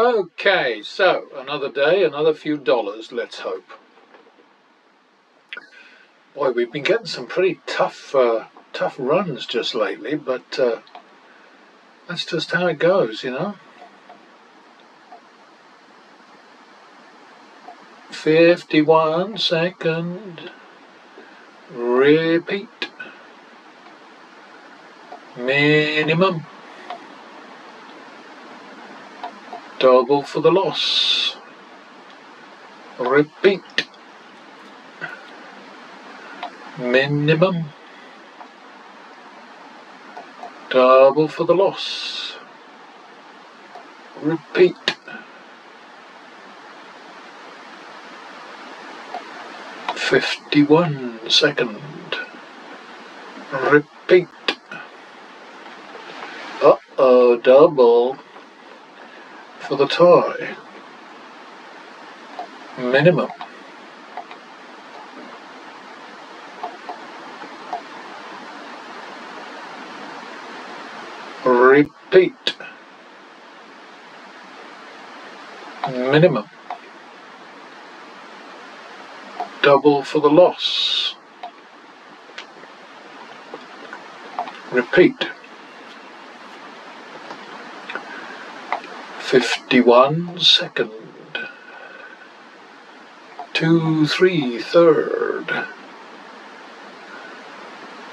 Okay, so another day, another few dollars, let's hope. Boy, we've been getting some pretty tough runs just lately, but that's just how it goes, you know. 51 second, repeat, minimum, double for the loss, repeat, minimum, double for the loss, repeat, .51 second, repeat, double for the tie, minimum, repeat, minimum, double for the loss, repeat, 51 second, 2, 3 third.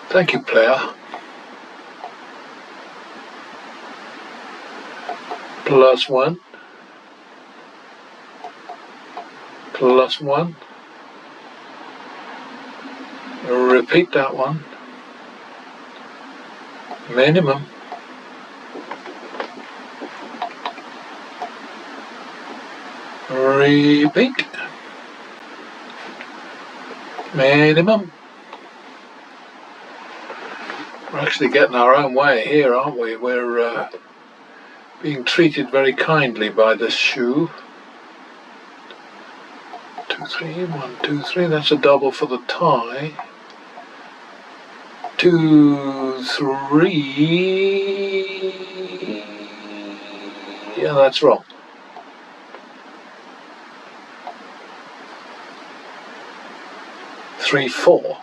Thank you, player. +1, +1, repeat that one, minimum, repeat, minimum. We're actually getting our own way here, aren't we? We're being treated very kindly by this shoe. 2, 3, 1, 2, 3, that's a double for the tie. 2, 3, yeah, that's wrong. 3, 4,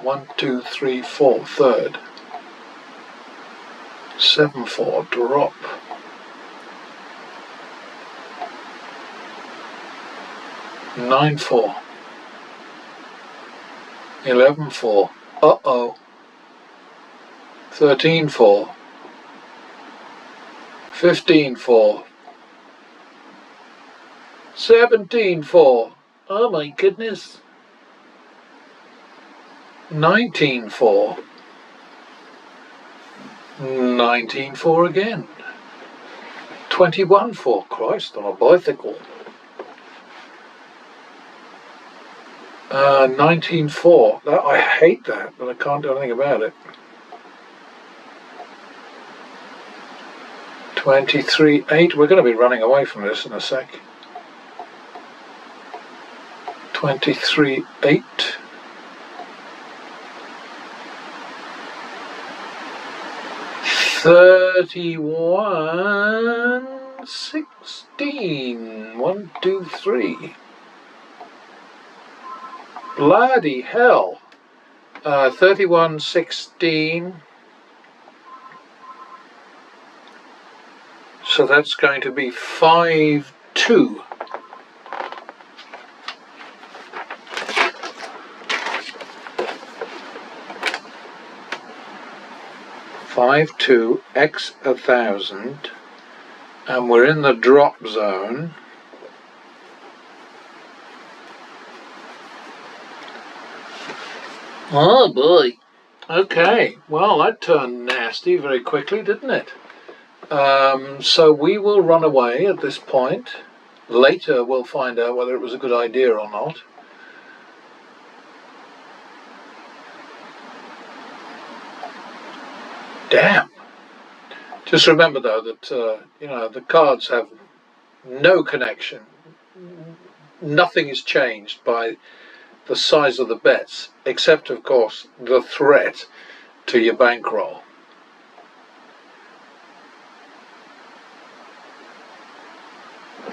1, 2, 3, 4 third. 7, 4 drop. 9, 4, 11, 4, 13, 4, 15, 4, 17, 4, oh my goodness, 19, 4, 19, 4 again, 21, 4, Christ on a bicycle. 19, 4. I hate that, but I can't do anything about it. 23, 8. We're going to be running away from this in a sec. 23, 8. 31, 16. 1, 2, 3. Bloody hell. 31, 16. So that's going to be 5, 2. X 1,000, and we're in the drop zone. Oh boy. Okay, well that turned nasty very quickly, didn't it? So we will run away at this point. Later we'll find out whether it was a good idea or not. Damn. Just remember though that you know, the cards have no connection. Nothing is changed by the size of the bets, except of course the threat to your bankroll.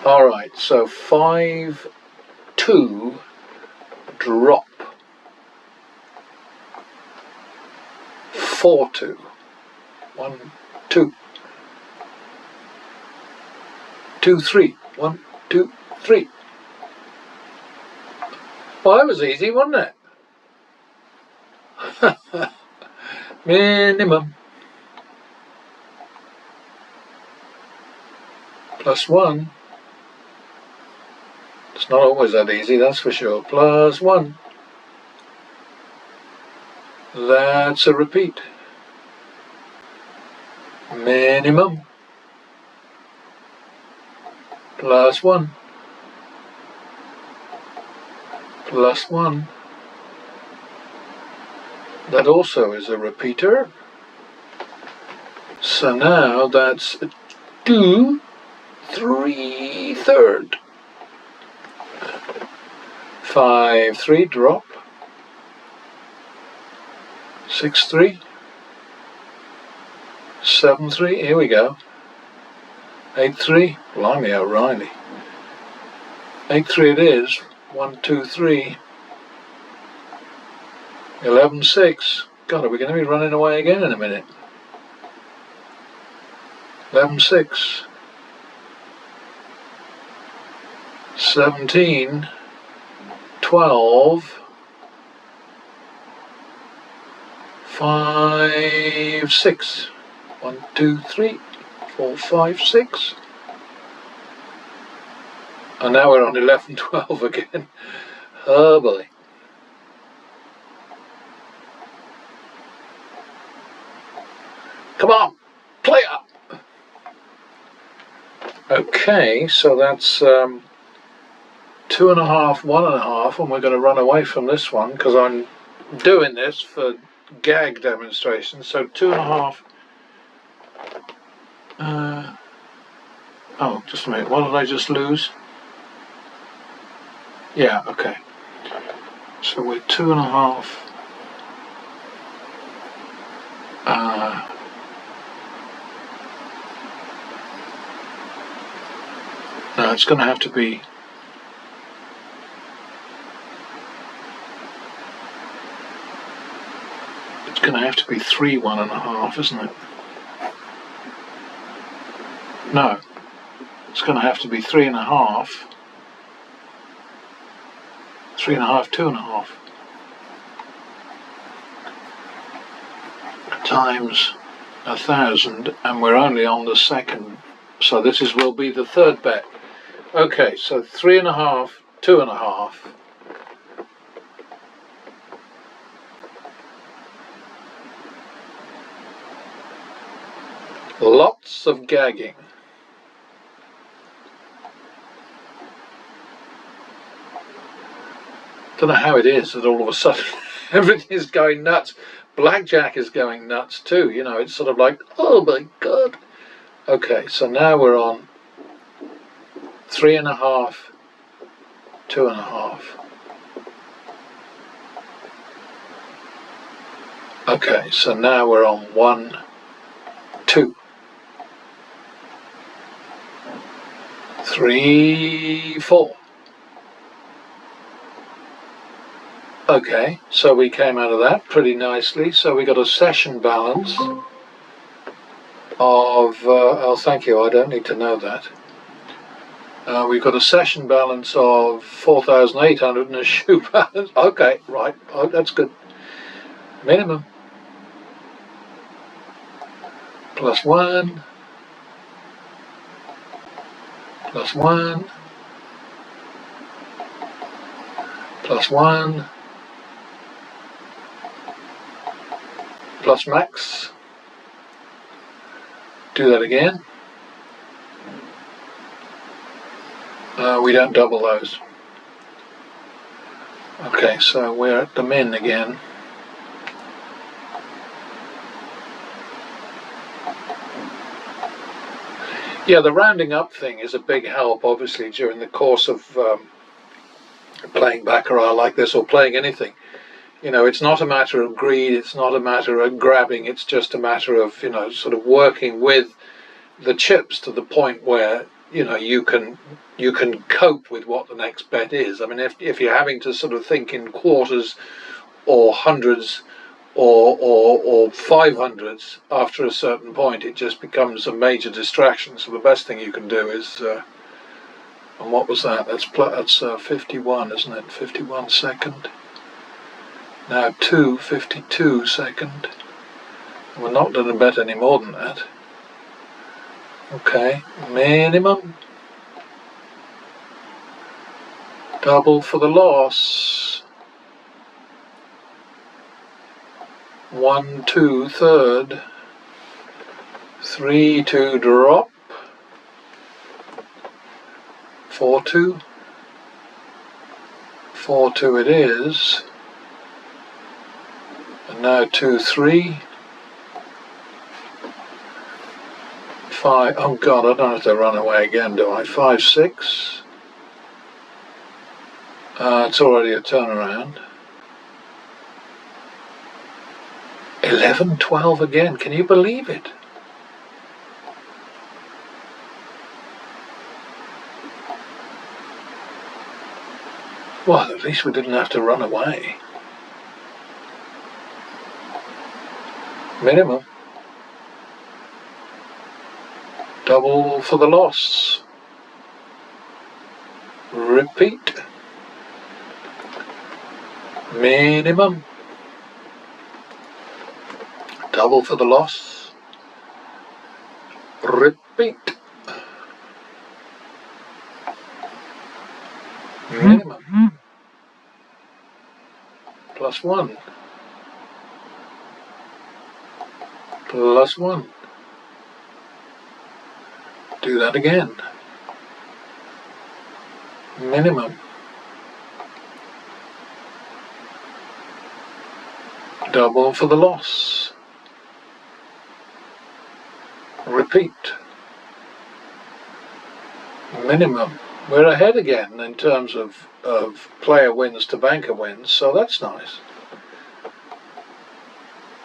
Alright, so 5, 2, drop. 4, 2. 1, 2. 2, 3. 1, 2, 3. Well, that was easy, wasn't it? Minimum. Plus 1. It's not always that easy, that's for sure. Plus 1. That's a repeat. Minimum. Plus 1. Plus 1. That also is a repeater. So now that's 2, 3, third. 5, 3, drop. 6, 3. 7, 3, here we go. 8, 3, blimey O'Reilly. 8, 3 it is. 1, 2, 3. 11, 6. God, are we going to be running away again in a minute? 11, 6. 17. 12. 5, 6. 1, 2, 3. 4, 5, 6. And now we're on 11, 12 again. Oh boy. Come on, play up. Okay, so that's 2.5, 1.5, and we're going to run away from this one because I'm doing this for gag demonstrations. So 2.5. Oh, just a minute. What did I just lose? Yeah, okay. So we're 2.5. No, it's going to have to be. It's going to have to be 3, 1.5, isn't it? No, it's going to have to be 3.5. 3.5, 2.5 times 1,000, and we're only on the second, so this will be the third bet. Okay, so 3.5, 2.5. Lots of gagging. Don't know how it is that all of a sudden everything is going nuts. Blackjack is going nuts too, you know, it's sort of like, oh my god. Okay, so now we're on 3.5, 2.5. Okay, so now we're on 1, 2. 3, 4. Okay, so we came out of that pretty nicely. So we got a session balance of, oh thank you, I don't need to know that. We've got a session balance of 4,800 and a shoe balance. Okay, right, oh, that's good. Minimum. Plus 1. Plus 1. Plus 1. Plus max. Do that again. We don't double those. Okay, so we're at the min again. Yeah, the rounding up thing is a big help, obviously, during the course of playing baccarat like this or playing anything. You know, it's not a matter of greed, it's not a matter of grabbing, it's just a matter of, you know, sort of working with the chips to the point where you can cope with what the next bet is. I mean, if you're having to sort of think in quarters or hundreds or 500s after a certain point, it just becomes a major distraction. So the best thing you can do is, and what was that? That's 51, isn't it? 51 second. Now 52 second. We're not going to bet any more than that. Okay, minimum. Double for the loss. 1, 2, third. 3, 2, drop. 4, 2. 4, 2 it is. And now 2, 3. 5. Oh God, I don't have to run away again, do I? 5, 6. It's already a turnaround. 11, 12 again. Can you believe it? Well, at least we didn't have to run away. Minimum. Double for the loss. Repeat. Minimum. Double for the loss. Repeat. Minimum. +1. +1. Do that again. Minimum. Double for the loss. Repeat. Minimum. We're ahead again in terms of player wins to banker wins, so that's nice.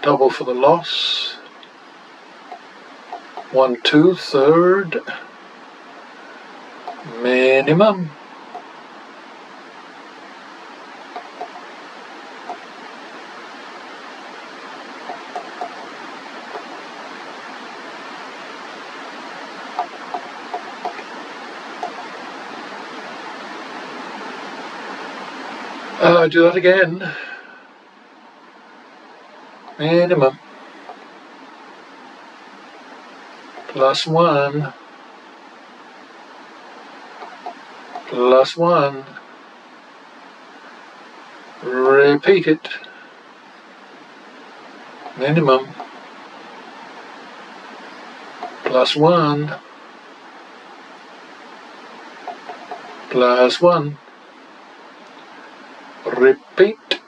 Double for the loss. 1, 2, third. Minimum. Do that again. Minimum. +1. +1. Repeat it. Minimum. +1. +1. Repeat.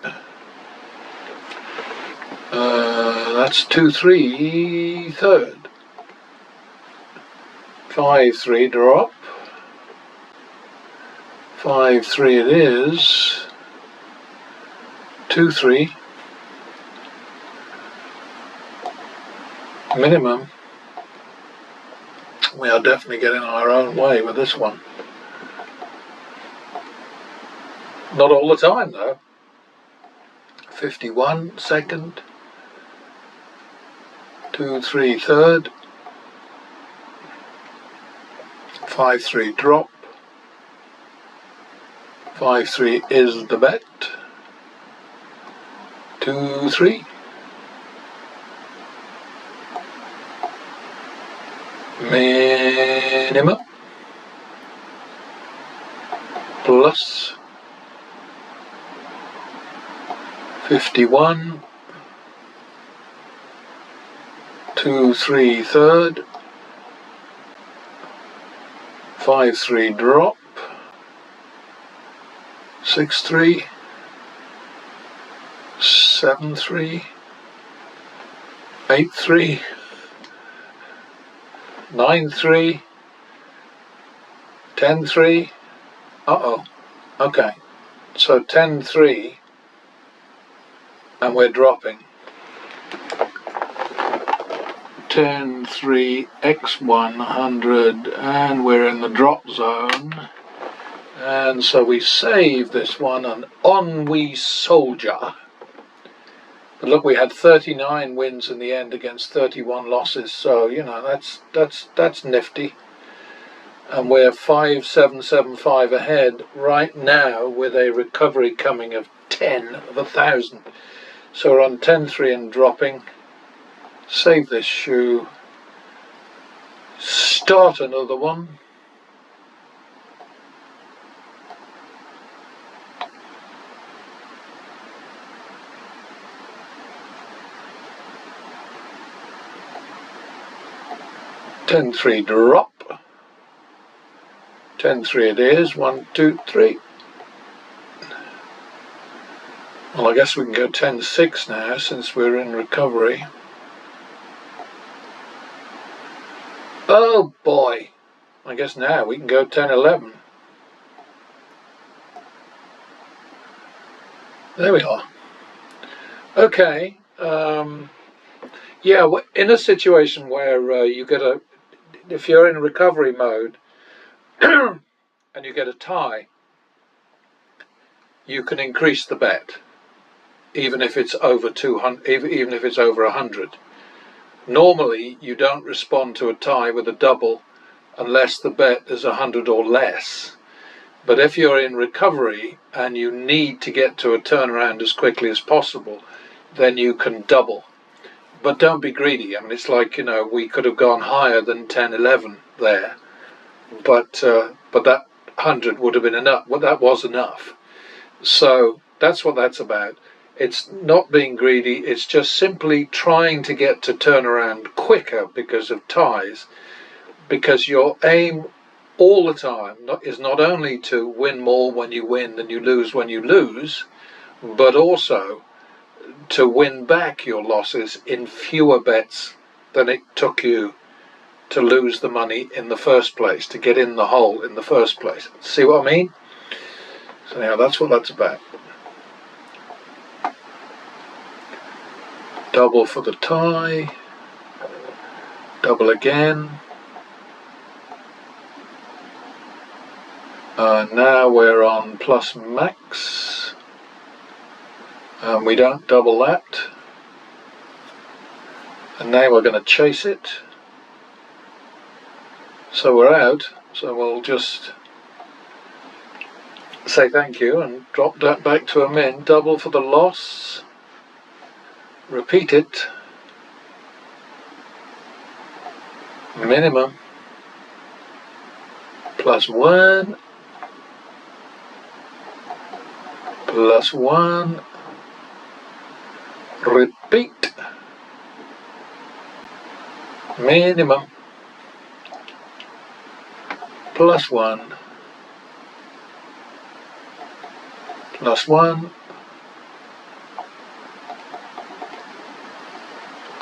That's 2, 3, third. 5, 3, drop. 5, 3 it is. 2, 3. Minimum. We are definitely getting our own way with this one. Not all the time though. 51 second. 2, 3 third. 5, 3 drop. 5, 3 is the bet. 2, 3. Minimum. Plus. 51. 2, 3 third. 5, 3 drop. 6, 3. 7, 3. 8, 3. 9, 3. 10, 3. Uh-oh. Okay. So 10, 3. And we're dropping. 10, 3, X100, and we're in the drop zone. And so we save this one, and on we soldier. But look, we had 39 wins in the end against 31 losses, so you know that's nifty. And we're 5775 ahead right now with a recovery coming of 10 of 1,000. So we're on 10-3 and dropping. Save this shoe. Start another one. $10.3 drop. 10.3 it is. 1, 2, 3. Well, I guess we can go 10.6 now since we're in recovery. Oh boy. I guess now we can go 10.11. There we are. Okay. Yeah, in a situation where you get if you're in recovery mode and you get a tie, you can increase the bet, even if it's over 200, even if it's over 100. Normally, you don't respond to a tie with a double unless the bet is 100 or less. But if you're in recovery and you need to get to a turnaround as quickly as possible, then you can double. But don't be greedy. I mean, it's like, you know, we could have gone higher than 10.11 there, but that 100 would have been enough. Well, that was enough. So that's what that's about. It's not being greedy. It's just simply trying to get to turnaround quicker because of ties, because your aim all the time is not only to win more when you win than you lose when you lose, but also to win back your losses in fewer bets than it took you to lose the money in the first place, to get in the hole in the first place. See what I mean? So anyhow, that's what that's about. Double for the tie, double again. Now we're on plus max. We don't double that. And now we're going to chase it. So we're out. So we'll just say thank you and drop that back to a min. Double for the loss. Repeat it. Minimum. Plus 1. Plus 1. Repeat. Minimum. Plus 1. Plus 1.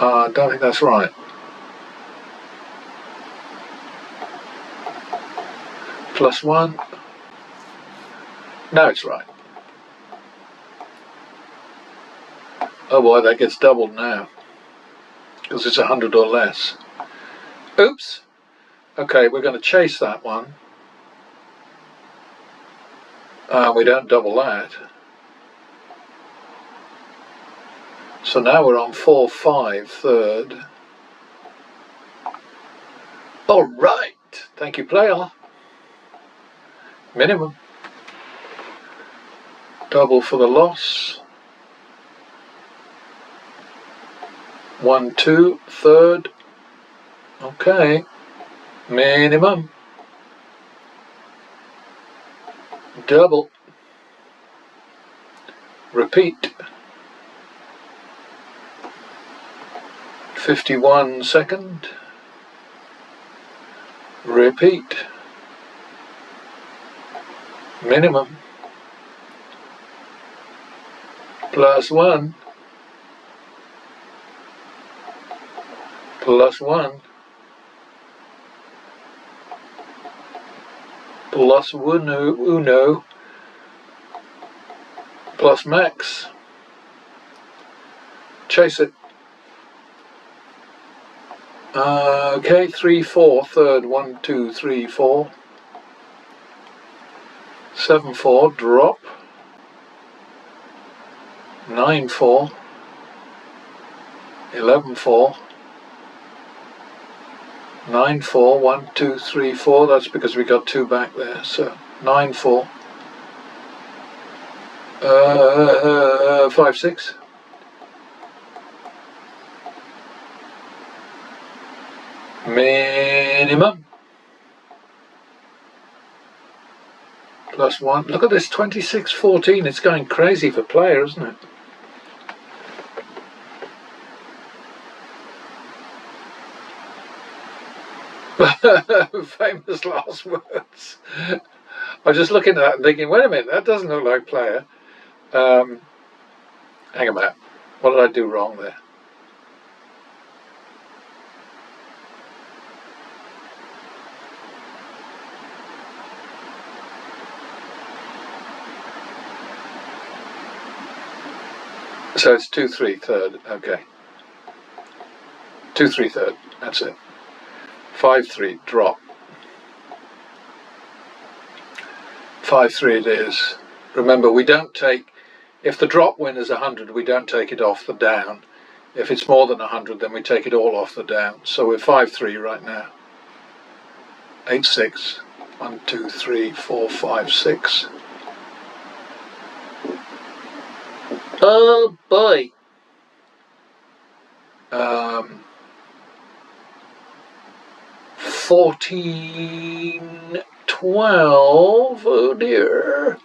I don't think that's right. Plus 1. No, it's right. Oh boy, that gets doubled now, because it's 100 or less. Oops. Okay, we're going to chase that one. We don't double that. So now we're on 4-5 third. All right. Thank you, player. Minimum. Double for the loss. 1, 2 third. Okay. Minimum. Double. Repeat. 51 second. Repeat. Minimum. Plus 1. Plus 1. Plus uno. Plus max. Chase it. Okay, 3, 4, third, 1, 2, 3, 4. 7, 4, drop. 9, 4. 11, 4. 9, 4, 1, 2, 3, 4. That's because we got 2 back there. So 9, 4. 5, 6. Minimum. Plus 1. Look at this, 26, 14. It's going crazy for player, isn't it? Famous last words. I was just looking at that and thinking, wait a minute, that doesn't look like player. Hang on a minute. What did I do wrong there? So it's 2, 3, third. Okay. 2, 3, third. That's it. 5, 3, drop. 5, 3 it is. Remember, we don't take, if the drop win is 100, we don't take it off the down. If it's more than 100, then we take it all off the down. So we're 5, 3 right now. 8, 6. 1, 2, 3, 4, 5, 6. Oh boy. 14, 12. Oh dear.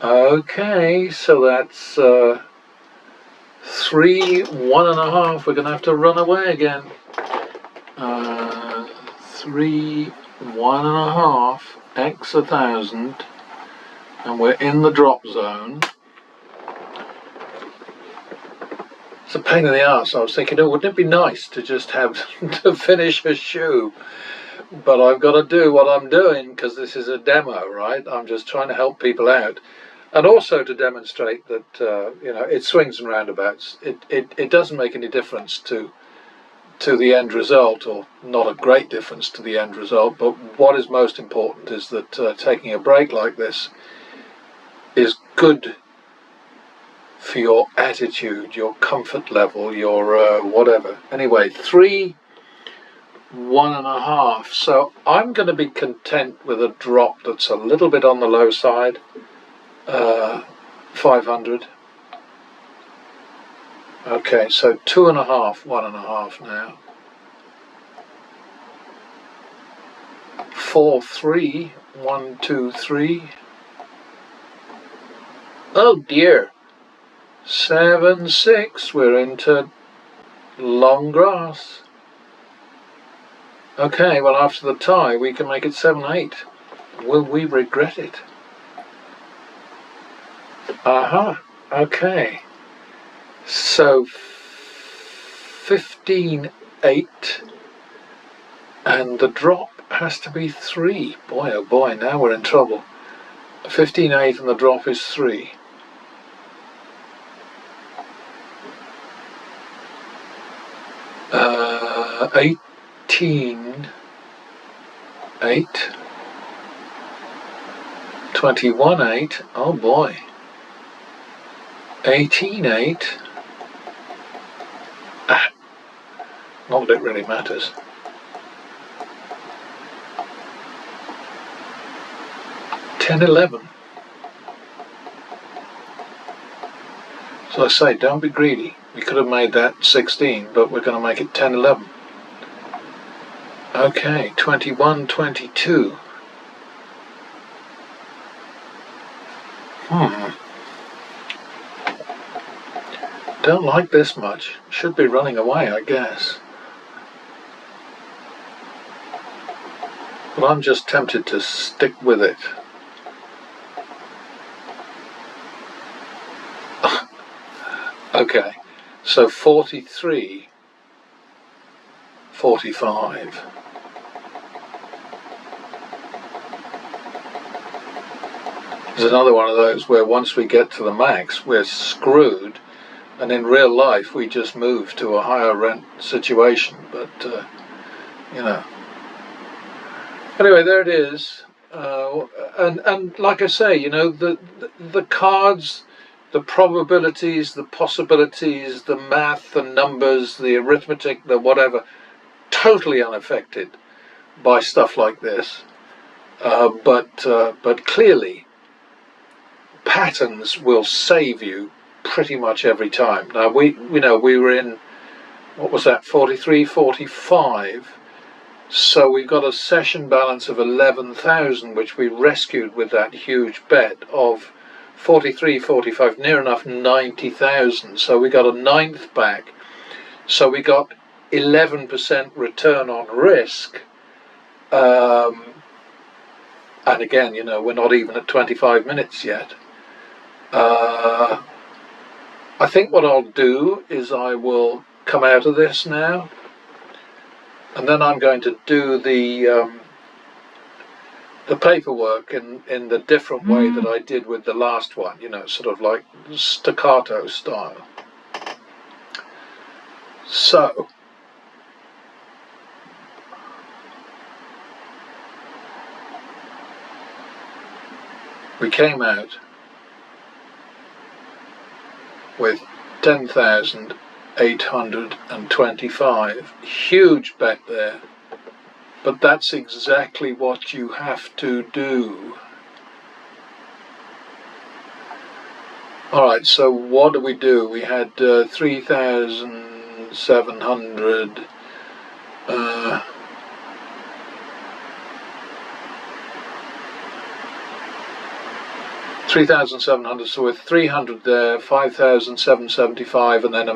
Okay, so that's 3, 1.5. We're going to have to run away again. 3, 1.5, X 1,000, and we're in the drop zone. It's a pain in the arse. I was thinking, oh, wouldn't it be nice to just have to finish a shoe? But I've got to do what I'm doing because this is a demo, right? I'm just trying to help people out. And also to demonstrate that, you know, it swings and roundabouts. It doesn't make any difference to the end result, or not a great difference to the end result. But what is most important is that taking a break like this is good for your attitude, your comfort level, your whatever. Anyway, 3, 1.5. So I'm going to be content with a drop that's a little bit on the low side. 500. Okay, so 2.5, 1.5 now. 4, 3, 1, 2, 3. Oh dear. 7, 6. We're into long grass. Okay, well after the tie we can make it 7, 8. Will we regret it? Aha, okay. So 15, 8, and the drop has to be 3. Boy, oh boy, now we're in trouble. 15, 8, and the drop is 3. Uh, 18, 8. 21, 8. Oh boy. 18, 8. Ah, not that it really matters. 10, 11. So I say, don't be greedy. We could have made that 16, but we're going to make it 10, 11. Okay, 21, 22. Don't like this much. Should be running away, I guess. But I'm just tempted to stick with it. Okay, so 43, 45. There's another one of those where once we get to the max, we're screwed and in real life we just moved to a higher rent situation. But you know, anyway, there it is. And like I say, you know, the cards, the probabilities, the possibilities, the math, the numbers, the arithmetic, the whatever, totally unaffected by stuff like this. But clearly, patterns will save you pretty much every time. Now we were in, what was that, 43, 45. So we've got a session balance of 11,000, which we rescued with that huge bet of 43, 45, near enough 90,000. So we got a ninth back. So we got 11% return on risk. And again, you know, we're not even at 25 minutes yet. I think what I'll do is I will come out of this now, and then I'm going to do the paperwork in the different way that I did with the last one, you know, sort of like staccato style. So we came out with 10,825. Huge bet there. But that's exactly what you have to do. Alright, so what do? We had 3,700. 3,700, so with 300 there, 5,775, and then a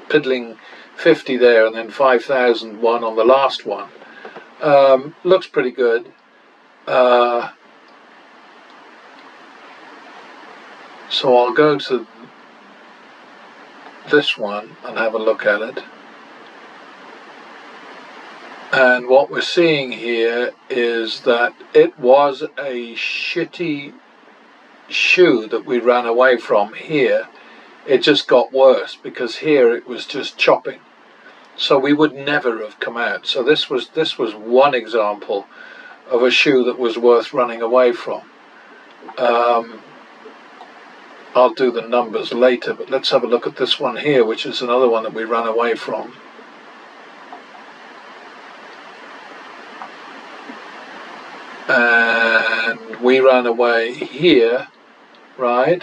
piddling 50 there, and then 5,001 on the last one. Looks pretty good. So I'll go to this one and have a look at it. And what we're seeing here is that it was a shitty shoe that we ran away from here. It just got worse because here it was just chopping. So we would never have come out. So this was one example of a shoe that was worth running away from. I'll do the numbers later, but let's have a look at this one here, which is another one that we ran away from. And we ran away here, right?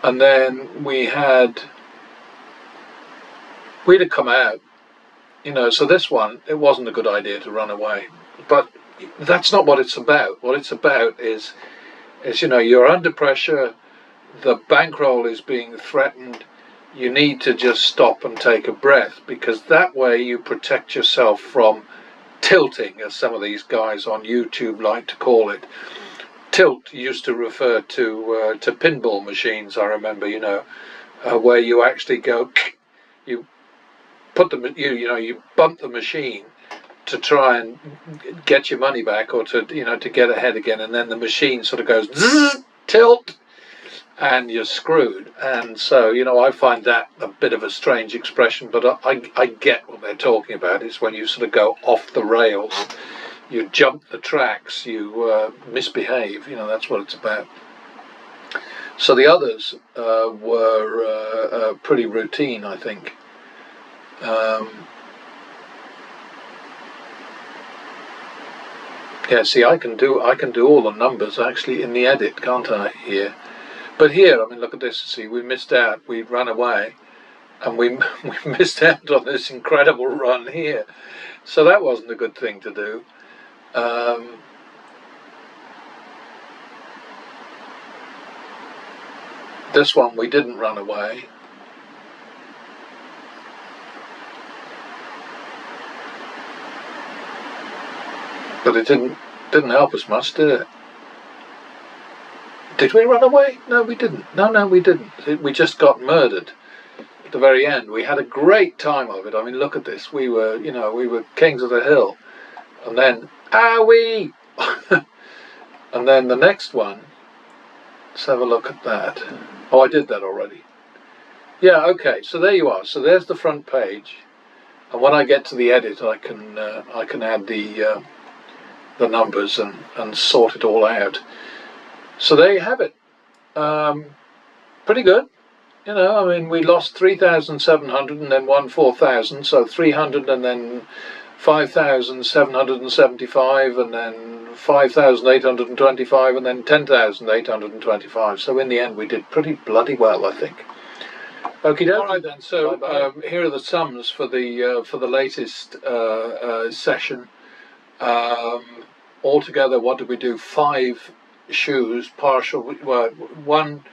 And then we'd have come out, you know. So this one, it wasn't a good idea to run away, but that's not what it's about. What it's about is you know, you're under pressure, the bankroll is being threatened, you need to just stop and take a breath, because that way you protect yourself from tilting, as some of these guys on YouTube like to call it. Tilt used to refer to pinball machines, I remember, you know, where you actually go, you put the, you bump the machine to try and get your money back, or to, you know, to get ahead again, and then the machine sort of goes zzz, tilt, and you're screwed. And so, you know, I find that a bit of a strange expression, but I get what they're talking about. It's when you sort of go off the rails, you jump the tracks, you misbehave, you know, that's what it's about. So the others were pretty routine, I think. Yeah, see, I can do all the numbers actually in the edit, can't I, here? But here, I mean, look at this. See, we missed out. We ran away, and we missed out on this incredible run here. So that wasn't a good thing to do. This one we didn't run away. But it didn't help us much, did it? Did we run away? No, we didn't. No, we didn't. We just got murdered at the very end. We had a great time of it. I mean, look at this. We were, you know, we were kings of the hill. And then, owie! And then the next one, let's have a look at that. Oh, I did that already. Yeah, okay, so there you are. So there's the front page, and when I get to the edit, I can add the numbers and sort it all out. So there you have it. Pretty good. You know, I mean, we lost 3,700 and then won 4,000, so 300 and then 5,775 and then 5,825 and then 10,825. So in the end, we did pretty bloody well, I think. Okay, all right then. So here are the sums for the latest session. Altogether, what did we do? 5 shoes, partial. Well, one.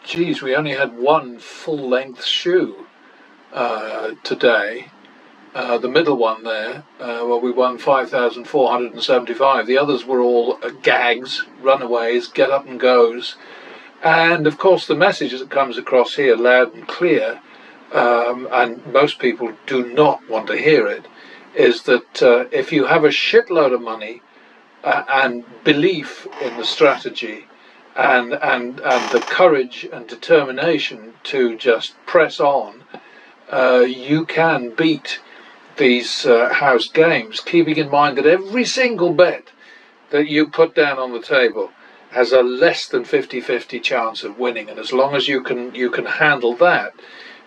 Geez, we only had one full-length shoe today. The middle one there, well, we won 5,475. The others were all gags, runaways, get up and goes. And of course, the message that comes across here loud and clear, and most people do not want to hear it, is that if you have a shitload of money and belief in the strategy, and the courage and determination to just press on, you can beat these house games, keeping in mind that every single bet that you put down on the table has a less than 50-50 chance of winning, and as long as you can handle that,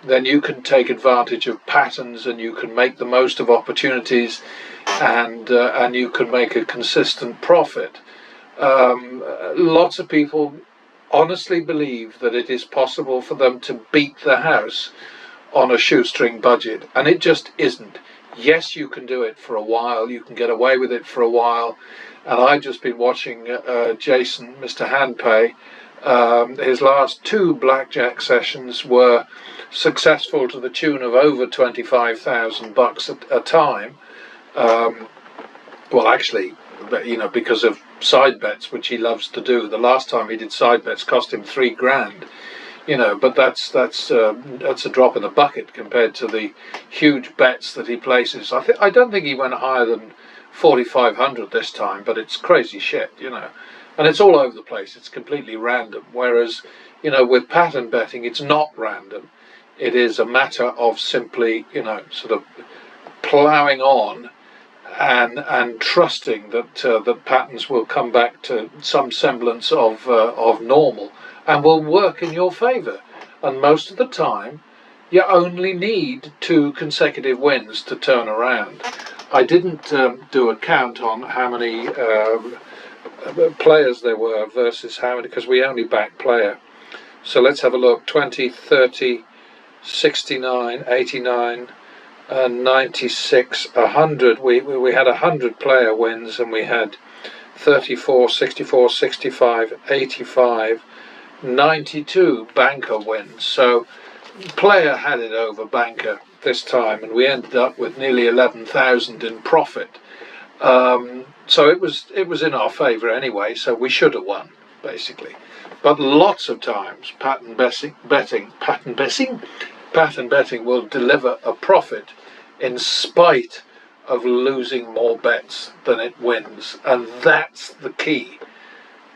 then you can take advantage of patterns, and you can make the most of opportunities, and you can make a consistent profit. Lots of people honestly believe that it is possible for them to beat the house on a shoestring budget, and it just isn't. Yes, you can do it for a while, you can get away with it for a while, and I've just been watching Jason, Mr. Handpay. His last 2 blackjack sessions were successful to the tune of over $25,000 a time. Well, actually, you know, because of side bets, which he loves to do. The last time he did side bets cost him $3,000, you know, but that's a drop in the bucket compared to the huge bets that he places. I don't think he went higher than 4,500 this time, but it's crazy shit, you know, and it's all over the place. It's completely random. Whereas, you know, with pattern betting, it's not random. It is a matter of simply, you know, sort of ploughing on and trusting that that patterns will come back to some semblance of normal and will work in your favour. And most of the time, you only need 2 consecutive wins to turn around. I didn't do a count on how many players there were versus how many, because we only back player. So let's have a look. 20, 30, 69, 89. 96, 100. We had 100 player wins, and we had 34, 64, 65, 85, 92 banker wins. So player had it over banker this time, and we ended up with nearly 11,000 in profit. So it was in our favour anyway. So we should have won, basically. But lots of times, pattern betting will deliver a profit in spite of losing more bets than it wins, and that's the key,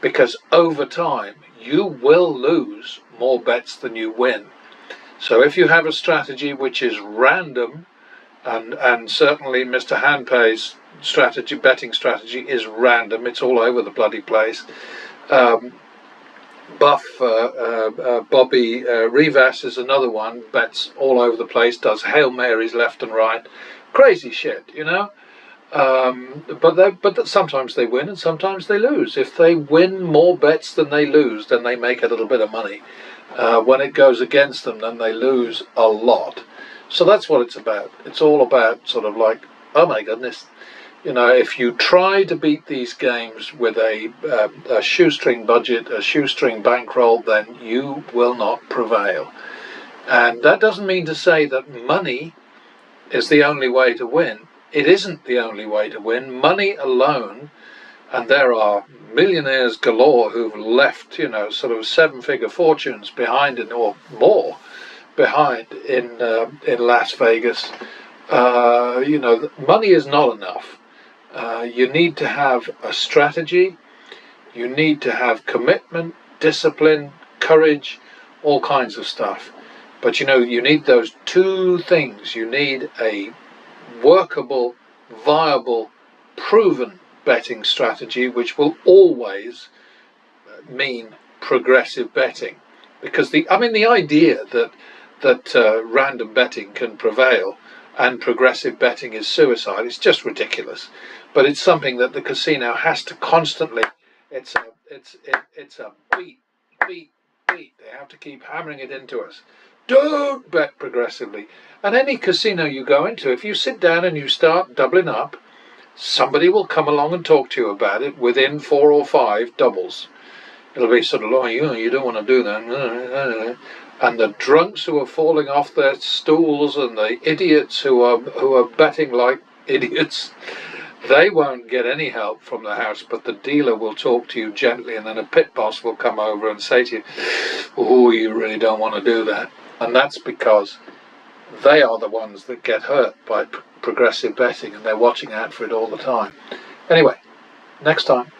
because over time you will lose more bets than you win. So if you have a strategy which is random, and certainly Mr. Handpay's betting strategy is random, it's all over the bloody place. Bobby Rivas is another one, bets all over the place, does Hail Marys left and right, crazy shit, you know. But sometimes they win and sometimes they lose. If they win more bets than they lose, then they make a little bit of money. When it goes against them, then they lose a lot. So that's what it's about. It's all about sort of like, oh my goodness, you know, if you try to beat these games with a shoestring budget, a shoestring bankroll, then you will not prevail. And that doesn't mean to say that money is the only way to win. It isn't the only way to win. Money alone, and there are millionaires galore who've left, you know, sort of 7-figure fortunes behind it, or more behind in Las Vegas. You know, money is not enough. You need to have a strategy, you need to have commitment, discipline, courage, all kinds of stuff. But you know, you need those two things. You need a workable, viable, proven betting strategy, which will always mean progressive betting. Because the idea that random betting can prevail and progressive betting is suicide, it's just ridiculous. But it's something that the casino has to constantly. It's a beat. They have to keep hammering it into us. Don't bet progressively. And any casino you go into, if you sit down and you start doubling up, somebody will come along and talk to you about it within 4 or 5 doubles. It'll be sort of like, you don't want to do that. And the drunks who are falling off their stools and the idiots who are betting like idiots, they won't get any help from the house, but the dealer will talk to you gently, and then a pit boss will come over and say to you, oh, you really don't want to do that. And that's because they are the ones that get hurt by progressive betting, and they're watching out for it all the time. Anyway, next time.